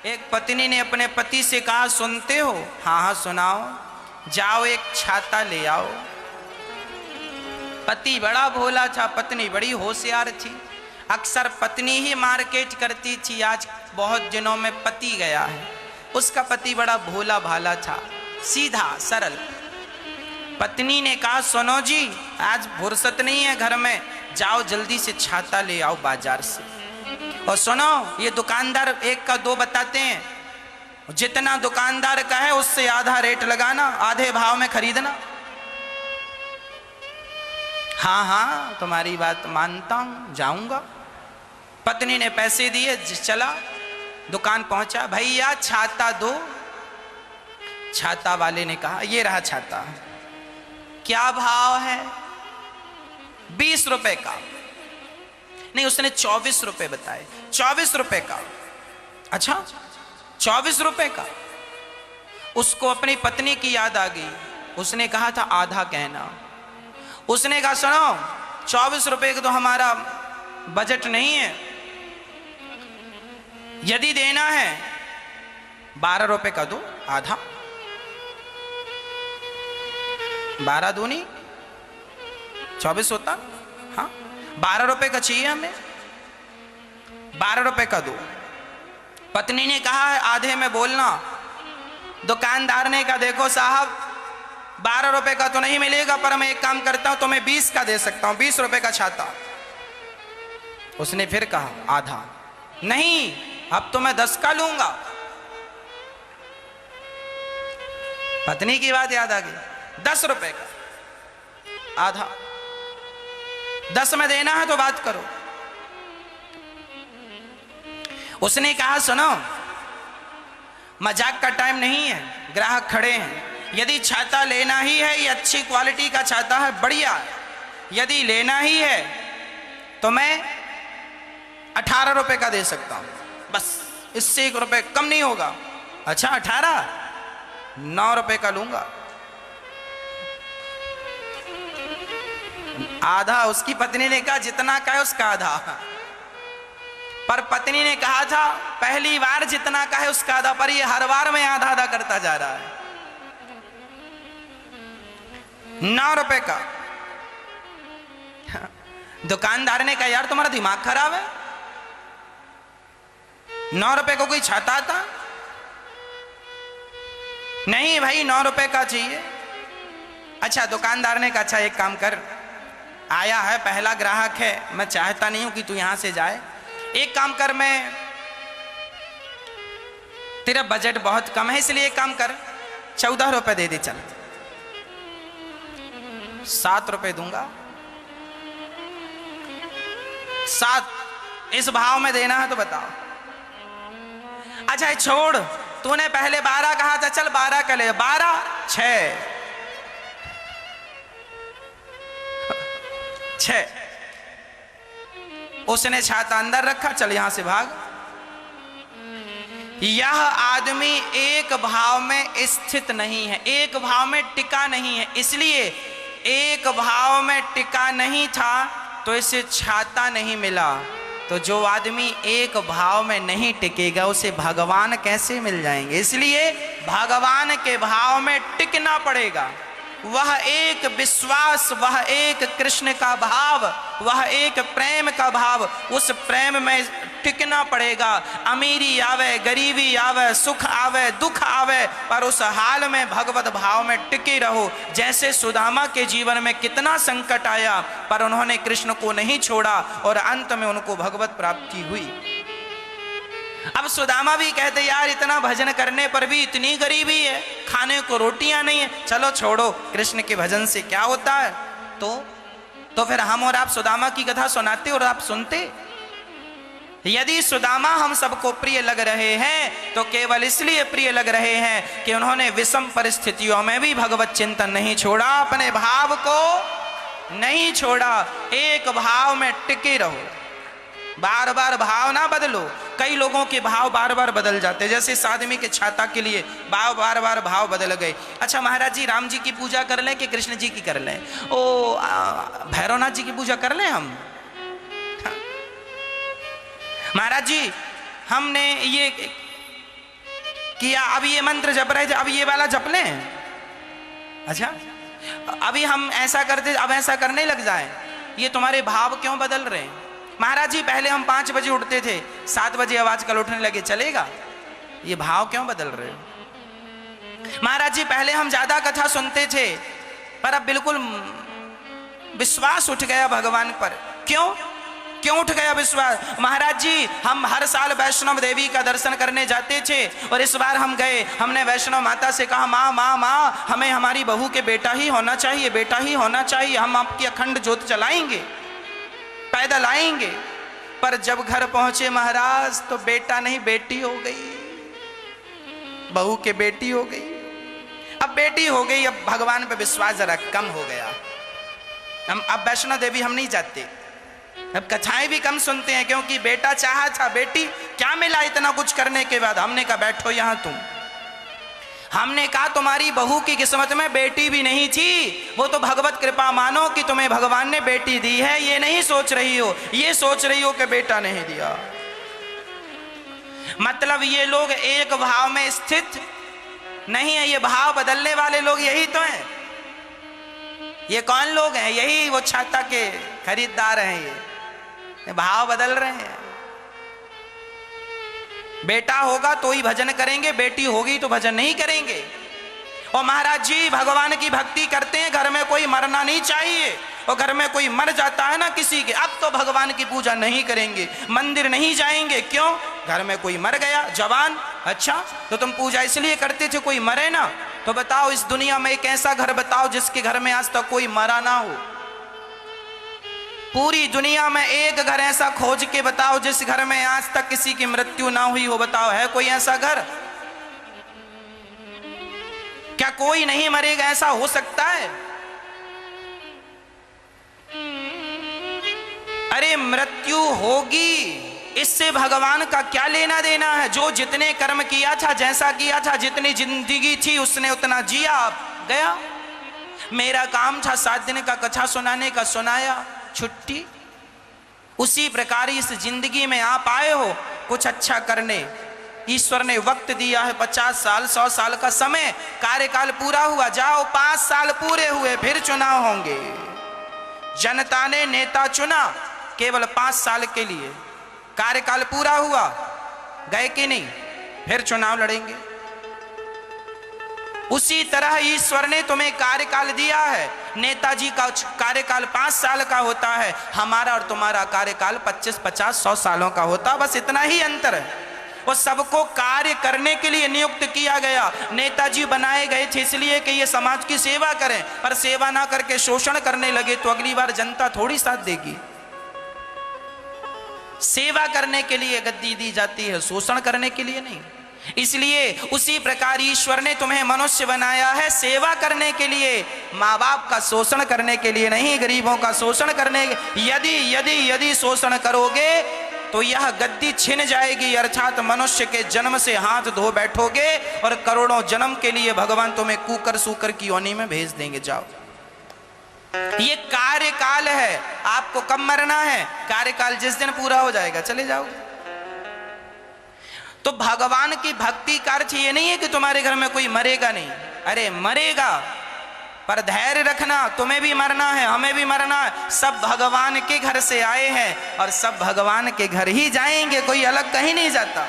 एक पत्नी ने अपने पति से कहा, सुनते हो? हाँ हाँ सुनाओ। जाओ एक छाता ले आओ। पति बड़ा भोला था, पत्नी बड़ी होशियार थी। अक्सर पत्नी ही मार्केट करती थी। आज बहुत दिनों में पति गया है। उसका पति बड़ा भोला भाला था, सीधा सरल। पत्नी ने कहा, सुनो जी, आज फुर्सत नहीं है घर में, जाओ जल्दी से छाता ले आओ बाजार से। और सुनो, ये दुकानदार एक का दो बताते हैं, जितना दुकानदार का है उससे आधा रेट लगाना, आधे भाव में खरीदना। हाँ हाँ तुम्हारी बात मानता हूं, जाऊंगा। पत्नी ने पैसे दिए, चला दुकान पहुंचा। भैया छाता दो। छाता वाले ने कहा, ये रहा छाता। क्या भाव है? 20 रुपए का। नहीं, उसने 24 रुपए बताए। 24 रुपए का। अच्छा 24 रुपए का। उसको अपनी पत्नी की याद आ गई। उसने कहा था आधा कहना। उसने कहा, सुनो 24 रुपए का तो हमारा बजट नहीं है, यदि देना है 12 रुपए का दो, आधा। 12 दूनी 24 होता। हाँ 12 रुपए का चाहिए हमें, 12 रुपए का दो। पत्नी ने कहा आधे में बोलना। दुकानदार ने कहा, देखो साहब 12 रुपए का तो नहीं मिलेगा, पर मैं एक काम करता हूं, तुम्हें 20 का दे सकता हूं, 20 रुपए का छाता। उसने फिर कहा आधा। नहीं, अब तो मैं 10 का लूंगा। पत्नी की बात याद आ गई। 10 रुपए का आधा। 10 में देना है तो बात करो। उसने कहा, सुनो मजाक का टाइम नहीं है, ग्राहक खड़े हैं। यदि छाता लेना ही है, ये अच्छी क्वालिटी का छाता है, बढ़िया। यदि लेना ही है तो मैं 18 रुपए का दे सकता हूं, बस इससे 1 रुपए कम नहीं होगा। अच्छा 18, 9 रुपए का लूंगा। आधा। उसकी पत्नी ने कहा, जितना का है उसका आधा। पर पत्नी ने कहा था पहली बार जितना का है उसका आधा, पर ये हर बार में आधा आधा करता जा रहा है। 9 रुपए का। दुकानदार ने कहा, यार तुम्हारा दिमाग खराब है, 9 रुपए को कोई छाता था? नहीं भाई 9 रुपए का चाहिए। अच्छा दुकानदार ने कहा, अच्छा एक काम कर, आया है पहला ग्राहक है, मैं चाहता नहीं हूं कि तू यहां से जाए। एक काम कर, मैं तेरा बजट बहुत कम है, इसलिए एक काम कर 14 रुपए दे दे। चल 7 रुपए दूंगा। 7 इस भाव में देना है तो बताओ। अच्छा छोड़, तूने पहले 12 कहा था, चल 12 का ले। 12 6। उसने छाता अंदर रखा, चल यहां से भाग। यह आदमी एक भाव में स्थित नहीं है, एक भाव में टिका नहीं है, इसलिए एक भाव में टिका नहीं था तो इसे छाता नहीं मिला। तो जो आदमी एक भाव में नहीं टिकेगा उसे भगवान कैसे मिल जाएंगे? इसलिए भगवान के भाव में टिकना पड़ेगा। वह एक विश्वास, वह एक कृष्ण का भाव, वह एक प्रेम का भाव, उस प्रेम में टिकना पड़ेगा। अमीरी आवे, गरीबी आवे, सुख आवे, दुख आवे, पर उस हाल में भगवत भाव में टिके रहो। जैसे सुदामा के जीवन में कितना संकट आया पर उन्होंने कृष्ण को नहीं छोड़ा और अंत में उनको भगवत प्राप्ति हुई। अब सुदामा भी कहते, यार इतना भजन करने पर भी इतनी गरीबी है, खाने को रोटियां नहीं है, चलो छोड़ो, कृष्ण के भजन से क्या होता है। तो फिर हम और आप सुदामा की कथा सुनाते और आप सुनते। यदि सुदामा हम सबको प्रिय लग रहे हैं तो केवल इसलिए प्रिय लग रहे हैं कि उन्होंने विषम परिस्थितियों में भी भगवत चिंतन नहीं छोड़ा, अपने भाव को नहीं छोड़ा। एक भाव में टिके रहो, बार बार भाव ना बदलो। कई लोगों के भाव बार बार बदल जाते, जैसे इस आदमी के छाता के लिए बार बार भाव बदल गए। अच्छा महाराज जी राम जी की पूजा कर लें कि कृष्ण जी की कर लें? भैरवनाथ जी की पूजा कर लें हम? महाराज जी हमने ये किया, अब ये मंत्र जप रहे थे, अब ये वाला जप लें। अच्छा, अभी हम ऐसा करते, अब ऐसा करने लग जाए, ये तुम्हारे भाव क्यों बदल रहे हैं? महाराज जी पहले हम 5 बजे उठते थे, 7 बजे आवाज कल उठने लगे, चलेगा? ये भाव क्यों बदल रहे हो? महाराज जी पहले हम ज्यादा कथा सुनते थे, पर अब बिल्कुल विश्वास उठ गया भगवान पर। क्यों क्यों उठ गया विश्वास? महाराज जी हम हर साल वैष्णव देवी का दर्शन करने जाते थे, और इस बार हम गए, हमने वैष्णव माता से कहा, माँ माँ माँ, हमें हमारी बहू के बेटा ही होना चाहिए, बेटा ही होना चाहिए, हम आपकी अखंड ज्योत जलाएंगे, पैदल आएंगे। पर जब घर पहुंचे महाराज, तो बेटा नहीं बेटी हो गई, बहू के बेटी हो गई। अब बेटी हो गई, अब भगवान पे विश्वास जरा कम हो गया। हम अब वैष्णो देवी हम नहीं जाते, अब कथाएं भी कम सुनते हैं, क्योंकि बेटा चाहा था, बेटी क्या मिला इतना कुछ करने के बाद? हमने कहा बैठो यहां तुम, हमने कहा तुम्हारी बहू की किस्मत में बेटी भी नहीं थी, वो तो भगवत कृपा मानो कि तुम्हें भगवान ने बेटी दी है, ये नहीं सोच रही हो, ये सोच रही हो कि बेटा नहीं दिया। मतलब ये लोग एक भाव में स्थित नहीं है, ये भाव बदलने वाले लोग यही तो हैं। ये कौन लोग हैं? यही वो छाता के खरीदार हैं, ये भाव बदल रहे हैं। बेटा होगा तो ही भजन करेंगे, बेटी होगी तो भजन नहीं करेंगे। और महाराज जी भगवान की भक्ति करते हैं, घर में कोई मरना नहीं चाहिए, और घर में कोई मर जाता है ना किसी के, अब तो भगवान की पूजा नहीं करेंगे, मंदिर नहीं जाएंगे। क्यों? घर में कोई मर गया जवान, अच्छा तो तुम पूजा इसलिए करते थे कोई मरे ना? तो बताओ इस दुनिया में एक ऐसा घर बताओ जिसके घर में आज तक कोई मरा ना हो। पूरी दुनिया में एक घर ऐसा खोज के बताओ जिस घर में आज तक किसी की मृत्यु ना हुई हो, बताओ है कोई ऐसा घर? क्या कोई नहीं मरेगा? ऐसा हो सकता है? अरे मृत्यु होगी, इससे भगवान का क्या लेना देना है? जो जितने कर्म किया था, जैसा किया था, जितनी जिंदगी थी उसने उतना जिया, गया। मेरा काम था 7 दिन का कथा सुनाने का, सुनाया, छुट्टी। उसी प्रकार इस जिंदगी में आप आए हो कुछ अच्छा करने, ईश्वर ने वक्त दिया है 50 साल 100 साल का समय, कार्यकाल पूरा हुआ, जाओ 5 साल पूरे हुए, फिर चुनाव होंगे। जनता ने नेता चुना केवल 5 साल के लिए, कार्यकाल पूरा हुआ, गए कि नहीं, फिर चुनाव लड़ेंगे। उसी तरह ईश्वर ने तुम्हें कार्यकाल दिया है, नेताजी का कार्यकाल 5 साल का होता है, हमारा और तुम्हारा कार्यकाल 25, 50, 100 सालों का होता, बस इतना ही अंतर है। और सबको कार्य करने के लिए नियुक्त किया गया। नेताजी बनाए गए थे इसलिए कि ये समाज की सेवा करें, पर सेवा ना करके शोषण करने लगे तो अगली बार जनता थोड़ी साथ देगी। सेवा करने के लिए गद्दी दी जाती है, शोषण करने के लिए नहीं। इसलिए उसी प्रकार ईश्वर ने तुम्हें मनुष्य बनाया है सेवा करने के लिए, माँ बाप का शोषण करने के लिए नहीं, गरीबों का शोषण करने। यदि यदि यदि शोषण करोगे तो यह गद्दी छिन जाएगी, अर्थात मनुष्य के जन्म से हाथ धो बैठोगे और करोड़ों जन्म के लिए भगवान तुम्हें कुकर सूकर की योनि में भेज देंगे। जाओ, ये कार्यकाल है, आपको कब मरना है? कार्यकाल जिस दिन पूरा हो जाएगा चले जाओ। तो भगवान की भक्ति का अर्थ ये नहीं है कि तुम्हारे घर में कोई मरेगा नहीं, अरे मरेगा, पर धैर्य रखना, तुम्हें भी मरना है, हमें भी मरना है, सब भगवान के घर से आए हैं और सब भगवान के घर ही जाएंगे, कोई अलग कहीं नहीं जाता।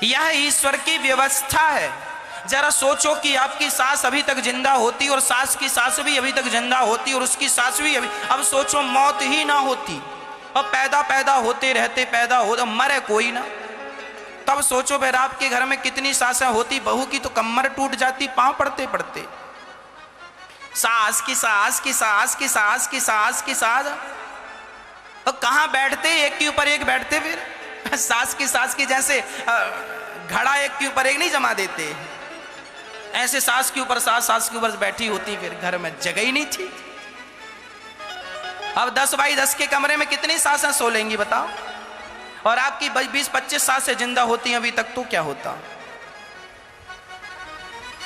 यह ईश्वर की व्यवस्था है। जरा सोचो कि आपकी सास अभी तक जिंदा होती और सास की सास भी अभी तक जिंदा होती और उसकी सास भी अभी, अब सोचो मौत ही ना होती और पैदा होते रहते पैदा हो, मरे कोई ना, तब सोचो फिर आपके घर में कितनी सासें होती। बहू की तो कमर टूट जाती पांव पड़ते पड़ते, सास की सास की सास की सास की सास की सास, तो कहाँ बैठते, एक के ऊपर एक बैठते, फिर सास की जैसे घड़ा एक के ऊपर एक नहीं जमा देते, ऐसे सास के ऊपर सास, सास के ऊपर बैठी होती, फिर घर में जगह ही नहीं थी। अब 10 बाई 10 के कमरे में कितनी सासें सो लेंगी बताओ? और आपकी 20-25 सासें जिंदा होती अभी तक, तो क्या होता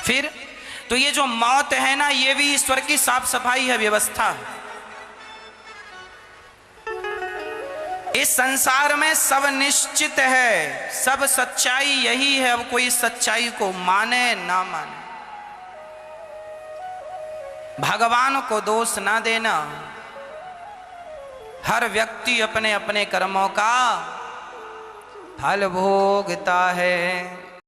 फिर? तो ये जो मौत है ना, ये भी ईश्वर की साफ सफाई है, व्यवस्था है। इस संसार में सब निश्चित है, सब सच्चाई यही है। अब कोई सच्चाई को माने ना माने, भगवान को दोष ना देना। हर व्यक्ति अपने अपने कर्मों का फल भोगता है।